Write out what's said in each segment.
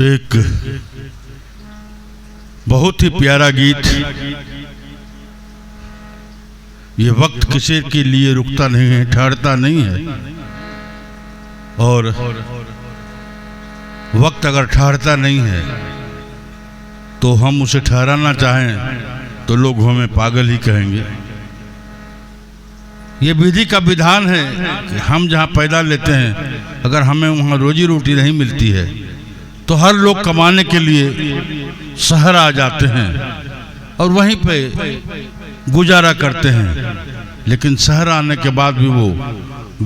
एक बहुत ही प्यारा गीत। ये वक्त किसी के लिए रुकता नहीं है, ठहरता नहीं है, और वक्त अगर ठहरता नहीं है तो हम उसे ठहराना चाहें तो लोग हमें पागल ही कहेंगे। ये विधि का विधान है कि हम जहाँ पैदा लेते हैं, अगर हमें वहाँ रोजी रोटी नहीं मिलती है तो हर लोग कमाने के लिए शहर आ जाते हैं और वहीं पे गुजारा करते हैं, लेकिन शहर आने के बाद भी वो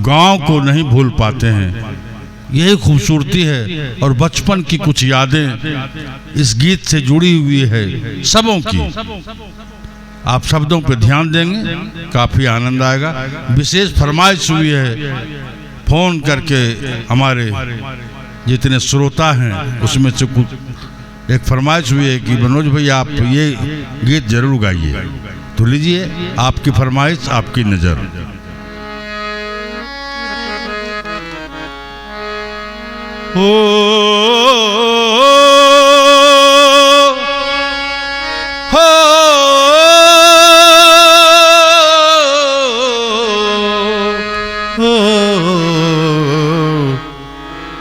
गांव को नहीं भूल पाते हैं। यही खूबसूरती है और बचपन की कुछ यादें इस गीत से जुड़ी हुई है सबों की। आप शब्दों पे ध्यान देंगे, काफ़ी आनंद आएगा। विशेष फरमाइश हुई है, फोन करके हमारे जितने श्रोता हैं उसमें से कुछ एक फरमाइश हुई है कि मनोज भाई आप ये गीत जरूर गाइए। तो लीजिए, आपकी फरमाइश, आपकी नज़र। ओ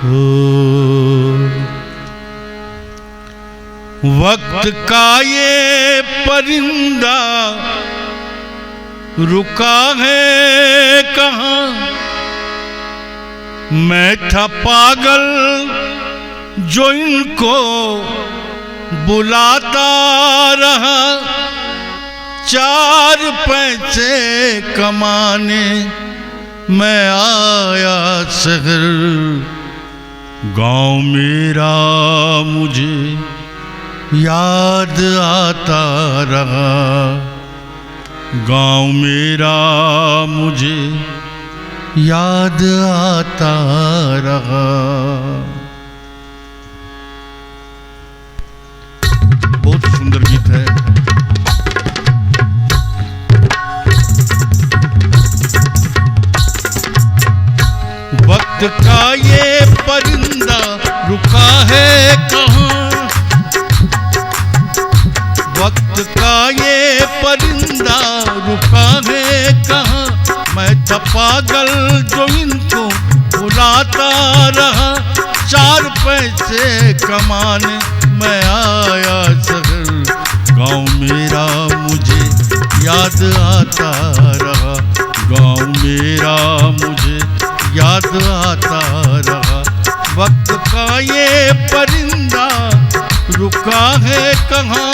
हो वक्त का ये परिंदा रुका है कहाँ, मैं था पागल जो इनको बुलाता रहा, 4 पैसे कमाने मैं आया शहर, गांव मेरा मुझे याद आता रहा, गांव मेरा मुझे याद आता रहा। बहुत सुंदर गीत है। वक्त का ये परिंदा रुका है कहाँ, वक्त का ये परिंदा रुका है कहाँ, मैं था पागल जो इनको बुलाता रहा, 4 पैसे कमाने मैं आया शहर, गांव मेरा मुझे याद आता रहा, गांव मेरा मुझे याद आता रहा। वक्त का ये परिंदा रुका है कहाँ।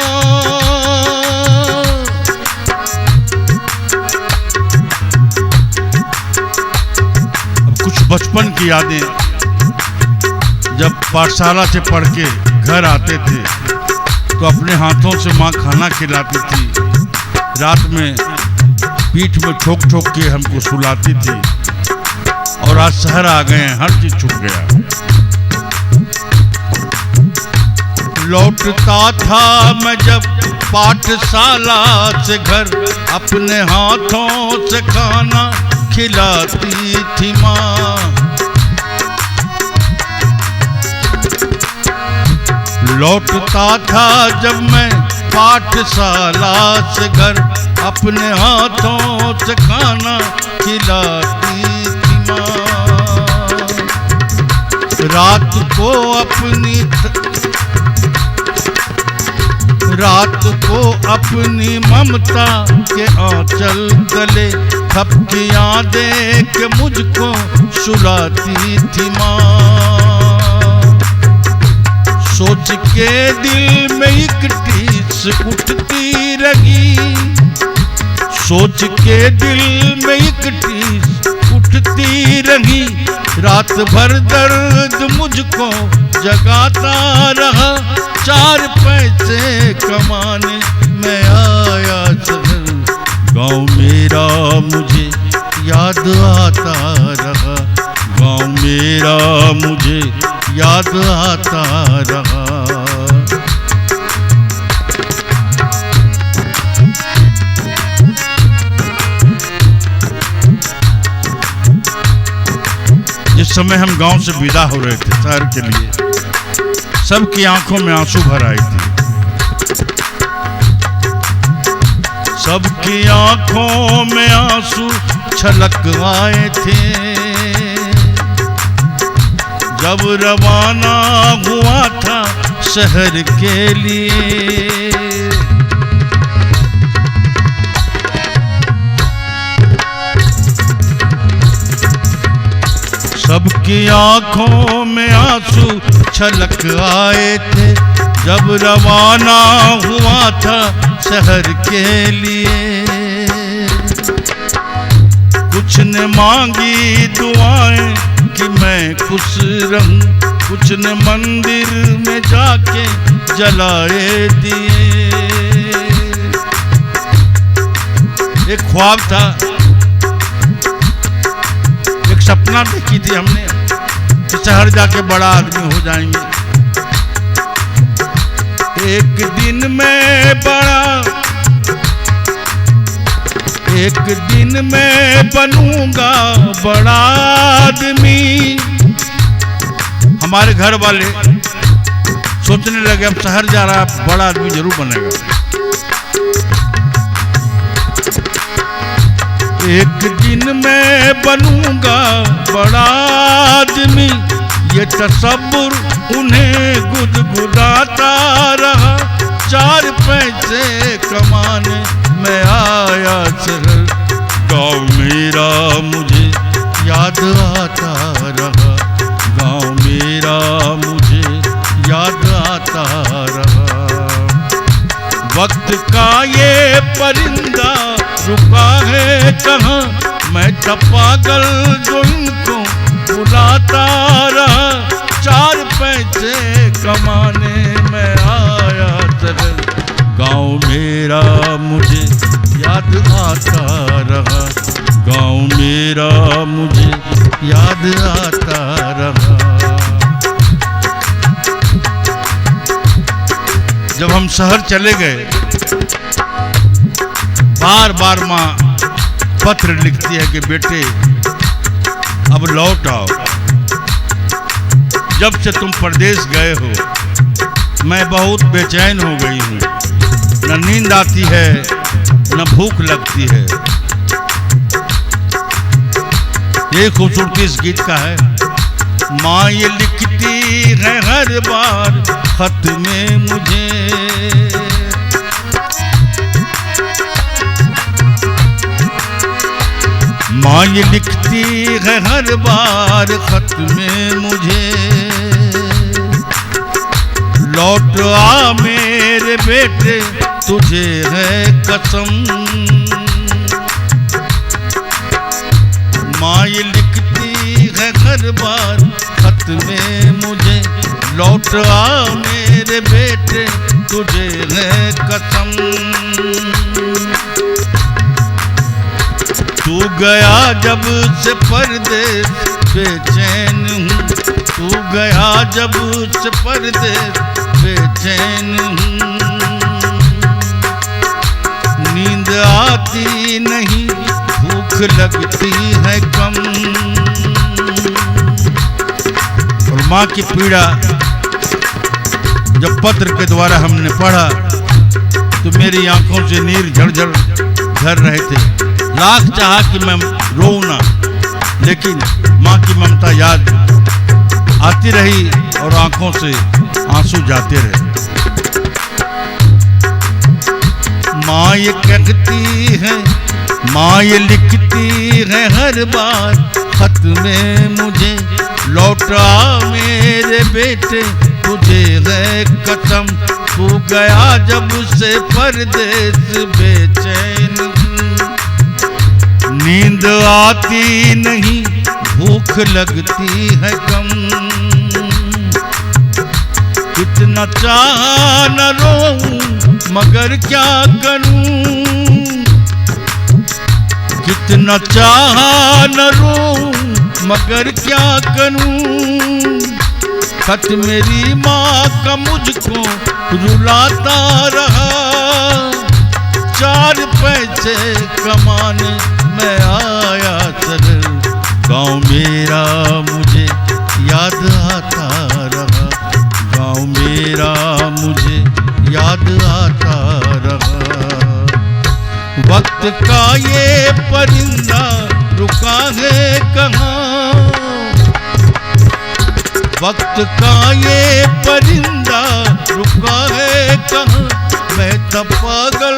बचपन की यादें, जब पाठशाला से पढ़ के घर आते थे तो अपने हाथों से माँ खाना खिलाती थी, रात में पीठ में ठोक ठोक के हमको सुलाती थी, और आज शहर आ गए हैं, हर चीज छूट गया। लौटता था मैं जब पाठशाला से घर, अपने हाथों से खाना खिलाती थी माँ, लौटता था जब मैं पाठशाला से घर, अपने हाथों से खाना खिलाती थी माँ। रात को अपनी ममता के आंचल तले थपकियां दे के मुझको सुलाती थी माँ। सोच के दिल में एक टीस उठती रही, सोच के दिल में एक टीस उठती रही, रात भर दर्द मुझको जगाता रहा, 4 पैसे कमाने मैं आया शहर, गांव मेरा मुझे याद आता रहा, गांव मेरा मुझे याद आता रहा। जिस समय हम गांव से विदा हो रहे थे शहर के लिए, सबकी आंखों में आंसू भर आई थी। सबकी आंखों में आंसू छलक आए थे जब रवाना हुआ था शहर के लिए। सबकी आंखों में आंसू छलक आए थे जब रवाना हुआ था शहर के लिए। कुछ ने मांगी दुआएं कि मैं खुश रहूं, कुछ ने मंदिर में जाके जलाए दिए। एक ख्वाब था, एक सपना देखी थी हमने कि शहर जाके बड़ा आदमी हो जाएंगे। एक दिन मैं बनूंगा बड़ा आदमी। हमारे घर वाले सोचने लगे अब शहर जा रहा है, बड़ा आदमी जरूर बनेगा। एक दिन मैं बनूंगा बड़ा आदमी, ये तसव्वुर उन्हें गुदगुदाता रहा। 4 पैसे कमाने मैं आया शहर, गाँव मेरा मुझे याद आता रहा, गाँव मेरा मुझे याद आता रहा। वक्त का ये परिंदा रुका है कहाँ, मैं था पागल जो इनको बुलाता रहा। 4 पैसे कमाने मैं आया शहर, गाँव मेरा मुझे याद आता रहा, गाँव मेरा मुझे याद आता रहा। जब हम शहर चले गए, बार बार माँ पत्र लिखती है कि बेटे अब लौट आओ। जब से तुम परदेश गए हो मैं बहुत बेचैन हो गई हूँ, न नींद आती है न भूख लगती है। ये खूबसूरती इस गीत का है। माँ ये लिखती है हर बार खत में मुझे, माँ ये लिखती है हर बार खत में मुझे, लौट आ मेरे बेटे तुझे है कसम। माँ ये लिखती है हर बार खत में मुझे, लौट आ मेरे बेटे तुझे है कसम। तू गया जब से परदेस बेचैन हूँ, तू गया जब से परदेस बेचैन हूँ। नींद आती नहीं भूख लगती है कम। और माँ की पीड़ा जब पत्र के द्वारा हमने पढ़ा तो मेरी आंखों से नीर झरझर झर रहे थे। लाख चाहा कि मैं रोऊं ना, लेकिन माँ की ममता याद आती रही और आंखों से आंसू जाते रहे। माँ ये कहती है, माँ ये लिखती है हर बार खत में मुझे, लौटा मेरे बेटे तुझे है कसम। तू गया जब से परदेस बेचैन हूँ, नींद आती नहीं भूख लगती है कम। कितना चाह न रोऊं मगर क्या करूं, कितना चाह न रोऊं मगर क्या करूं। खत मेरी माँ का मुझको रुलाता रहा, 4 पैसे कमाने मैं आया शहर, गाँव मेरा मुझे याद आता रहा, का ये परिंदा रुका है कहाँ, वक्त का ये परिंदा रुका है कहाँ, मैं तब पागल